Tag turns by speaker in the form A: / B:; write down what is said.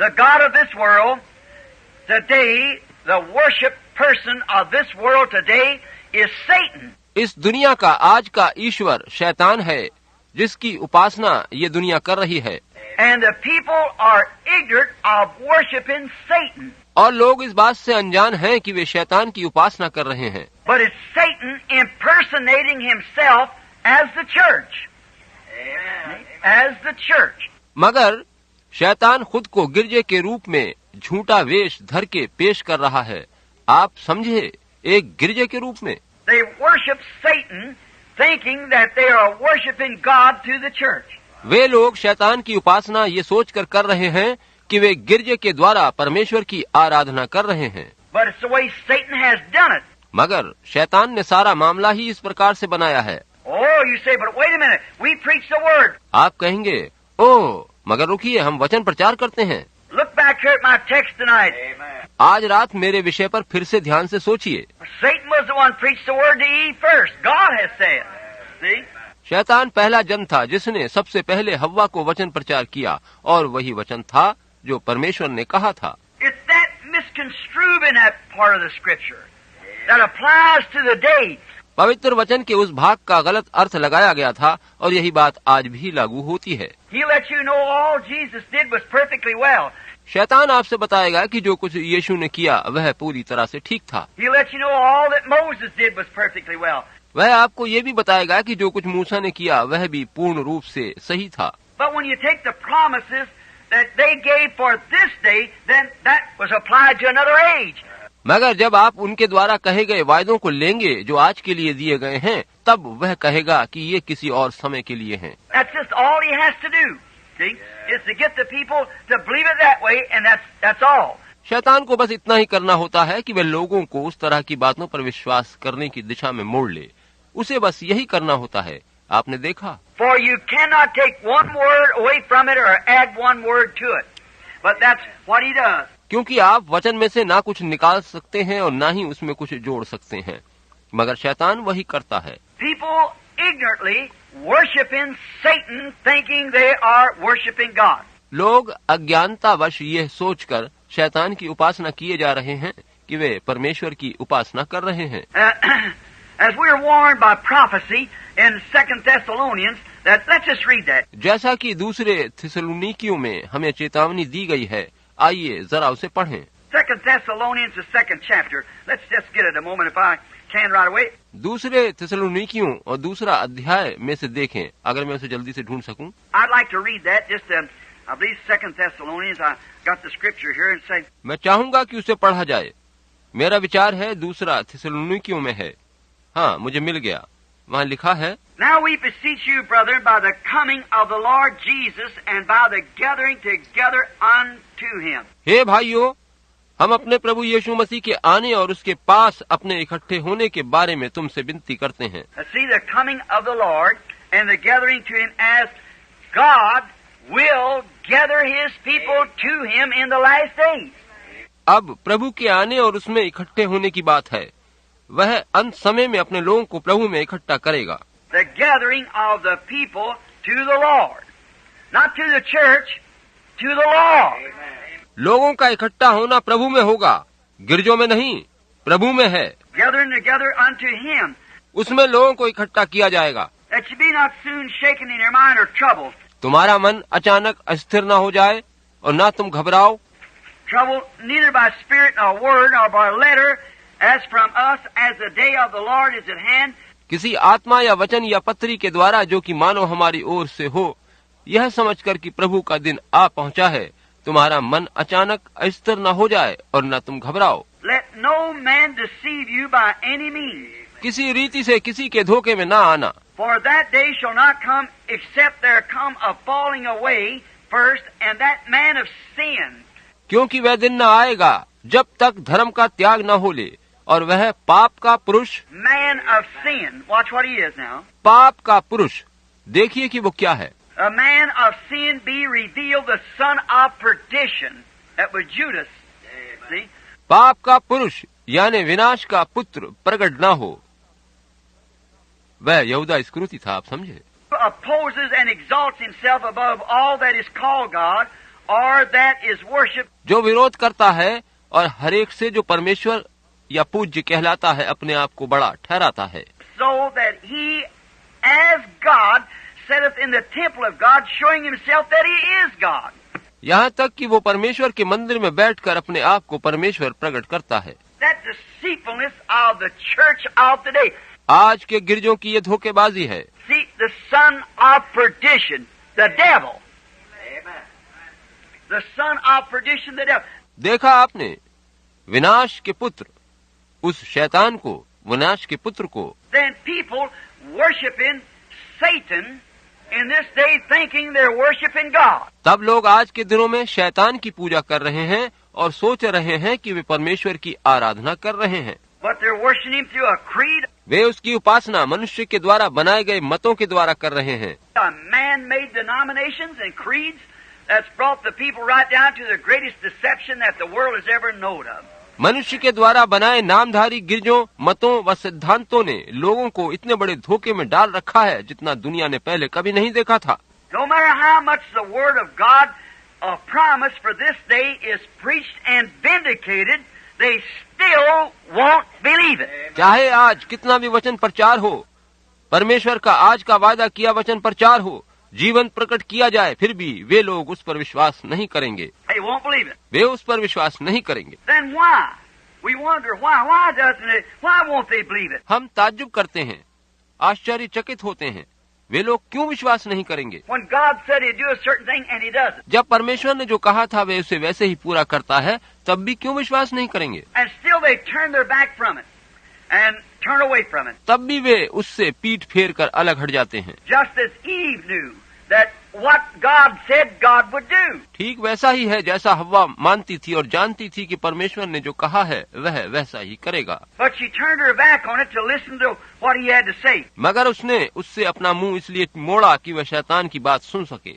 A: The God of this world today, the worship person of this world today is Satan.
B: इस दुनिया का आज का ईश्वर शैतान है, जिसकी उपासना ये दुनिया कर रही है।
A: And the people are ignorant of worshiping Satan.
B: और लोग इस बात से अनजान हैं कि वे शैतान की उपासना कर रहे हैं।
A: But it's Satan impersonating himself as the church. As the church.
B: मगर शैतान खुद को गिरजे के रूप में झूठा वेश धर के पेश कर रहा है। आप समझे, एक गिरजे के रूप में।
A: They worship Satan thinking that they are worshiping God through the church.
B: वे लोग शैतान की उपासना ये सोचकर कर रहे हैं कि वे गिरजे के द्वारा परमेश्वर की आराधना कर रहे हैं।
A: But it's the way Satan has done it.
B: मगर शैतान ने सारा मामला ही इस प्रकार से बनाया है।
A: Oh, you say, but wait a minute, we preach the word.
B: आप कहेंगे, ओह, मगर रुकिए, हम वचन प्रचार करते हैं।
A: Look back here at my text tonight.
B: आज रात मेरे विषय पर फिर से ध्यान से सोचिए।
A: Satan was the one preached the word to Eve first. God has said. See?
B: शैतान पहला जन था जिसने सबसे पहले हव्वा को वचन प्रचार किया, और वही वचन था जो परमेश्वर ने कहा था।
A: It's that misconstrued in that part of the scripture that applies to the day.
B: पवित्र वचन के उस भाग का गलत अर्थ लगाया गया था, और यही बात आज भी लागू होती है।
A: He'll let you know all Jesus did was perfectly well.
B: शैतान आपसे बताएगा कि जो कुछ यीशु ने किया वह पूरी तरह से ठीक था।
A: He'll let you know all that Moses did was perfectly well.
B: वह आपको ये भी बताएगा कि जो कुछ मूसा ने किया वह भी पूर्ण रूप से सही था।
A: But when you take the promises that they gave for this day, then that was applied to another age.
B: मगर जब आप उनके द्वारा कहे गए वायदों को लेंगे जो आज के लिए दिए गए हैं, तब वह कहेगा कि ये किसी और समय के लिए हैं।
A: That's just all he has to do. See, is to get the people to believe it that way, and that's all.
B: शैतान को बस इतना ही करना होता है कि वह लोगों को उस तरह की बातों पर विश्वास करने की दिशा में मोड़ ले। उसे बस यही करना होता है। आपने देखा,
A: For you cannot take one word away from it or add one word to it. But that's what he does.
B: क्योंकि आप वचन में से ना कुछ निकाल सकते हैं और ना ही उसमें कुछ जोड़ सकते हैं, मगर शैतान वही करता है।
A: People ignorantly worshiping Satan, thinking they are worshiping God.
B: लोग अज्ञानतावश यह सोचकर शैतान की उपासना किए जा रहे हैं कि वे परमेश्वर की उपासना कर रहे हैं।
A: As we are warned by prophecy in 2 Thessalonians, let's just read that.
B: जैसा कि दूसरे थिस्सलुनीकियों में हमें चेतावनी दी गई है, आइए जरा उसे पढ़ें।
A: 2 Thessalonians, the 2nd chapter. Let's just get it a moment if I can right away.
B: दूसरे थिस्सलुनीकियों और दूसरा अध्याय में से देखें, अगर मैं उसे जल्दी से ढूंढ सकूं।
A: I'd like to read that. Just, I believe 2 Thessalonians. I got the scripture here and say.
B: मैं चाहूंगा कि उसे पढ़ा जाए। मेरा विचार है दूसरा थिस्सलुनीकियों में है। हाँ, मुझे मिल गया। वहाँ लिखा है,
A: Now we beseech you, brethren, by the coming of the Lord Jesus and by the gathering together unto him.
B: हे भाइयों, हम अपने प्रभु यीशु मसीह के आने और उसके पास अपने इकट्ठे होने के बारे में तुमसे विनती करते हैं।
A: See, the coming of the Lord and the gathering to him, as God will gather his people to him in the last days.
B: अब प्रभु के आने और उसमें इकट्ठे होने की बात है। वह अंत समय में अपने लोगों को प्रभु में इकट्ठा करेगा।
A: The gathering of the people to the Lord, not to the church, to the Lord.
B: लोगों का इकट्ठा होना प्रभु में होगा, गिरजों में नहीं, प्रभु में है।
A: Gathering together unto him.
B: उसमें लोगों को इकट्ठा किया जाएगा।
A: That you be not soon shaken in your mind or troubled.
B: तुम्हारा मन अचानक अस्थिर न हो जाए और ना तुम घबराओ।
A: Troubled neither by spirit nor word nor by letter, as from us, as the day of the Lord is at hand.
B: किसी आत्मा या वचन या पत्री के द्वारा जो कि मानो हमारी ओर से हो, यह समझकर कि प्रभु का दिन आ पहुंचा है, तुम्हारा मन अचानक अस्थिर न हो जाए और न तुम घबराओ।
A: Let no man deceive you by any means.
B: किसी रीति से किसी के धोखे में न आना।
A: For that day shall not come except there come a falling away first, and that man of sin.
B: क्योंकि वह दिन न आएगा जब तक धर्म का त्याग न हो ले, और वह पाप का पुरुष।
A: Man of sin. Watch what he is now.
B: पाप का पुरुष, देखिए कि वो क्या है।
A: A man of sin be revealed, the son of perdition. That was Judas. See?
B: पाप का पुरुष यानी विनाश का पुत्र प्रकट न हो, वह यहूदा इस्करियोती था। आप समझे।
A: Opposes and exalts himself above all that is called God or that is worship,
B: जो विरोध करता है और हरेक से जो परमेश्वर या पूज्य कहलाता है अपने आप को बड़ा ठहराता है,
A: so that he, as God, sitteth in the temple of God, showing himself that he is God.
B: यहाँ तक कि वो परमेश्वर के मंदिर में बैठकर अपने आप को परमेश्वर प्रकट करता है।
A: That deceitfulness of the church of today.
B: आज के गिरजों की ये धोखेबाजी है।
A: See, the son of perdition, the devil. Amen. The son of perdition, the devil.
B: देखा आपने विनाश के पुत्र, उस शैतान को, विनाश के पुत्र को।
A: Then people worshiping Satan in this day, thinking they're worshiping God.
B: तब लोग आज के दिनों में शैतान की पूजा कर रहे हैं और सोच रहे हैं कि वे परमेश्वर की आराधना कर रहे हैं।
A: But they're worshiping him through a creed,
B: वे उसकी उपासना मनुष्य के द्वारा बनाए गए मतों के द्वारा कर रहे हैं।
A: a man-made denominations and creeds that's brought the people right down to the greatest deception that the world has ever known of.
B: मनुष्य के द्वारा बनाए नामधारी गिरजों, मतों व सिद्धांतों ने लोगों को इतने बड़े धोखे में डाल रखा है जितना दुनिया ने पहले कभी नहीं देखा था।
A: No matter how much the word of God, a promise for this day, is preached and vindicated, they still won't believe it.
B: चाहे आज कितना भी वचन प्रचार हो, परमेश्वर का आज का वादा किया वचन प्रचार हो, जीवन प्रकट किया जाए, फिर भी वे लोग उस पर विश्वास नहीं करेंगे।
A: They won't believe it.
B: वे उस पर विश्वास नहीं करेंगे।
A: Then why? We wonder why. Why won't they believe it?
B: हम ताज्जुब करते हैं, आश्चर्यचकित होते हैं, वे लोग क्यों विश्वास नहीं करेंगे?
A: When God said He'd do a certain thing and He does it,
B: जब परमेश्वर ने जो कहा था वे उसे वैसे ही पूरा करता है, तब भी क्यों विश्वास नहीं करेंगे?
A: and still they turn their back from it and turn away from it.
B: तब भी वे उससे पीठ फेर कर अलग हट जाते हैं।
A: Just as Eve knew that what God said God would do.
B: ठीक वैसा ही है जैसा हव्वा मानती थी और जानती थी कि परमेश्वर ने जो कहा है वह वैसा ही करेगा।
A: But she turned her back on it to listen to what he had to say.
B: मगर उसने उससे अपना मुंह इसलिए मोड़ा कि वह शैतान की बात सुन सके।